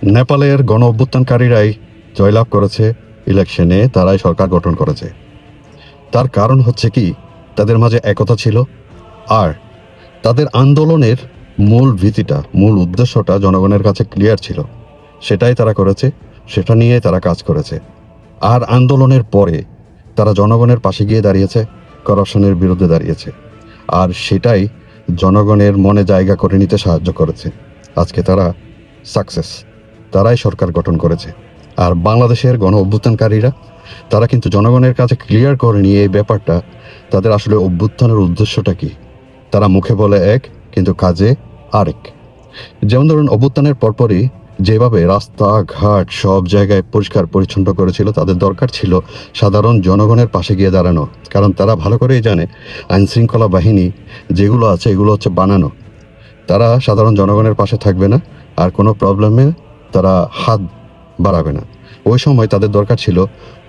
নেপালের গণ অভ্যুত্থানকারীরাই জয়লাভ করেছে ইলেকশনে, তারাই সরকার গঠন করেছে। তার কারণ হচ্ছে কি, তাদের মাঝে একতা ছিল, আর তাদের আন্দোলনের মূল ভীতিটা, মূল উদ্দেশ্যটা জনগণের কাছে ক্লিয়ার ছিল। সেটাই তারা করেছে, সেটা নিয়ে তারা কাজ করেছে। আর আন্দোলনের পরে তারা জনগণের পাশে গিয়ে দাঁড়িয়েছে, করাপশনের বিরুদ্ধে দাঁড়িয়েছে। আর সেটাই জনগণের মনে জায়গা করে নিতে সাহায্য করেছে। আজকে তারা সাকসেস, তারাই সরকার গঠন করেছে। আর বাংলাদেশের গণ অভ্যুত্থানকারীরা, তারা কিন্তু জনগণের কাছে ক্লিয়ার করে নিয়ে এই ব্যাপারটা, তাদের আসলে অভ্যুত্থানের উদ্দেশ্যটা কি। তারা মুখে বলে এক, কিন্তু কাজে আরেক। যেমন ধরুন, অভ্যুত্থানের পরপরই যেভাবে রাস্তাঘাট সব জায়গায় পরিষ্কার পরিচ্ছন্ন করেছিল, তাদের দরকার ছিল সাধারণ জনগণের পাশে গিয়ে দাঁড়ানো। কারণ তারা ভালো করেই জানে আইনশৃঙ্খলা বাহিনী যেগুলো আছে এগুলো হচ্ছে বানানো। তারা সাধারণ জনগণের পাশে থাকবে না, আর কোনো প্রবলেমে তারা হাত বাড়াবে না। ওই সময় তাদের দরকার ছিল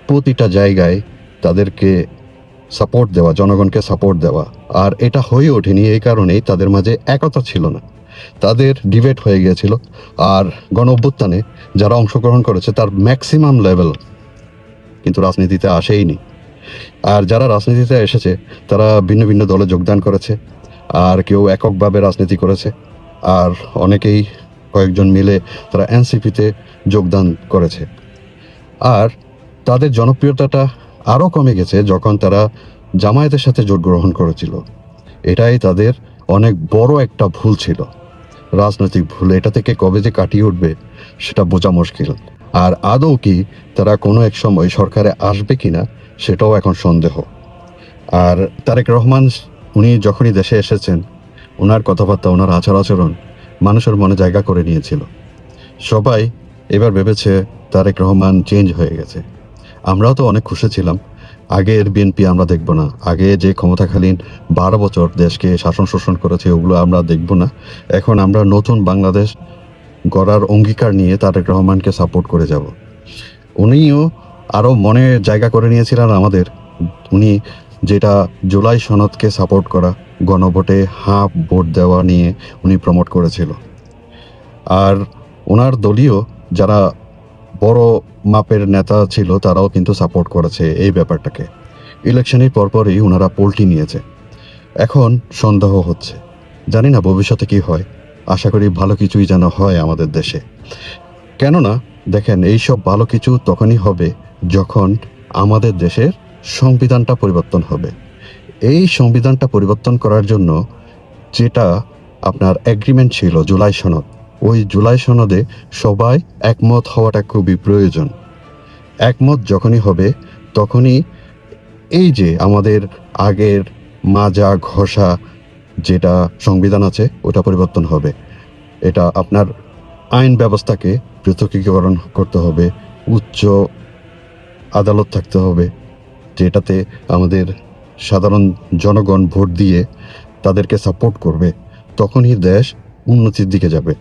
প্রতিটা জায়গায় তাদেরকে সাপোর্ট দেওয়া, জনগণকে সাপোর্ট দেওয়া। আর এটা হয়ে ওঠেনি এই কারণেই তাদের মাঝে একতা ছিল না, তাদের ডিবেট হয়ে গিয়েছিল। আর গণ অভ্যুত্থানে যারা অংশগ্রহণ করেছে তার ম্যাক্সিমাম লেভেল কিন্তু রাজনীতিতে আসেইনি। আর যারা রাজনীতিতে এসেছে তারা ভিন্ন ভিন্ন দলে যোগদান করেছে, আর কেউ এককভাবে রাজনীতি করেছে, আর অনেকেই কয়েকজন মিলে তারা এনসিপিতে যোগদান করেছে। আর তাদের জনপ্রিয়তাটা আরও কমে গেছে যখন তারা জামায়াতের সাথে জোট গ্রহণ করেছিল। এটাই তাদের অনেক বড় একটা ভুল ছিল, রাজনৈতিক ভুল। এটা থেকে কবে যে কাটিয়ে উঠবে সেটা বোঝা মুশকিল। আর আদৌ কি তারা কোনো এক সময় সরকারে আসবে কিনা সেটাও এখন সন্দেহ। আর তারেক রহমান, উনি যখনই দেশে এসেছেন, ওনার কথাবার্তা, ওনার আচার আচরণ মানুষের মনে জায়গা করে নিয়েছিল। সবাই এবার ভেবেছে তারেক রহমান চেঞ্জ হয়ে গেছে। আমরাও তো অনেক খুশি ছিলাম। আগের বিএনপি আমরা দেখব না, আগে যে ক্ষমতাকালীন 12 বছর দেশকে শাসন শোষণ করেছে ওগুলো আমরা দেখব না। এখন আমরা নতুন বাংলাদেশ গড়ার অঙ্গীকার নিয়ে তারেক রহমানকে সাপোর্ট করে যাব। উনিও আরও মনে জায়গা করে নিয়েছিলেন আমাদের। উনি যেটা জুলাই সনদকে সাপোর্ট করা, গণভোটে হাফ ভোট দেওয়া নিয়ে উনি প্রমোট করেছিল। আর ওনার দলীয় যারা বড় মাপের নেতা ছিল তারাও কিন্তু সাপোর্ট করেছে এই ব্যাপারটাকে। ইলেকশনের পরপরই ওনারা পোলটি নিয়েছে। এখন সন্দেহ হচ্ছে, জানি না ভবিষ্যতে কি হয়। আশা করি ভালো কিছুই যেন হয় আমাদের দেশে। কেননা দেখেন, এইসব ভালো কিছু তখনই হবে যখন আমাদের দেশের সংবিধানটা পরিবর্তন হবে। এই সংবিধানটা পরিবর্তন করার জন্য যেটা আপনার এগ্রিমেন্ট ছিল জুলাই সনদ, ওই জুলাই সনদে সবাই একমত হওয়াটা খুবই প্রয়োজন। একমত যখনই হবে তখনই এই যে আমাদের আগের মাজা ঘষা যেটা সংবিধান আছে ওটা পরিবর্তন হবে। এটা আপনার আইন ব্যবস্থাকে পৃথকীকরণ করতে হবে, উচ্চ আদালত থাকতে হবে যেটাতে আমাদের সাধারণ জনগণ ভোট দিয়ে তাদেরকে সাপোর্ট করবে, তখনই দেশ উন্নতির দিকে যাবে।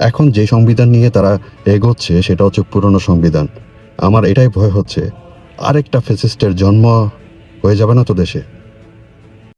এখন যে সংবিধান নিয়ে তারা এগোচ্ছে সেটা হচ্ছে পুরনো সংবিধান। আমার এটাই ভয় হচ্ছে, আরেকটা ফ্যাসিস্টের জন্ম হয়ে যাবে না তো দেশে।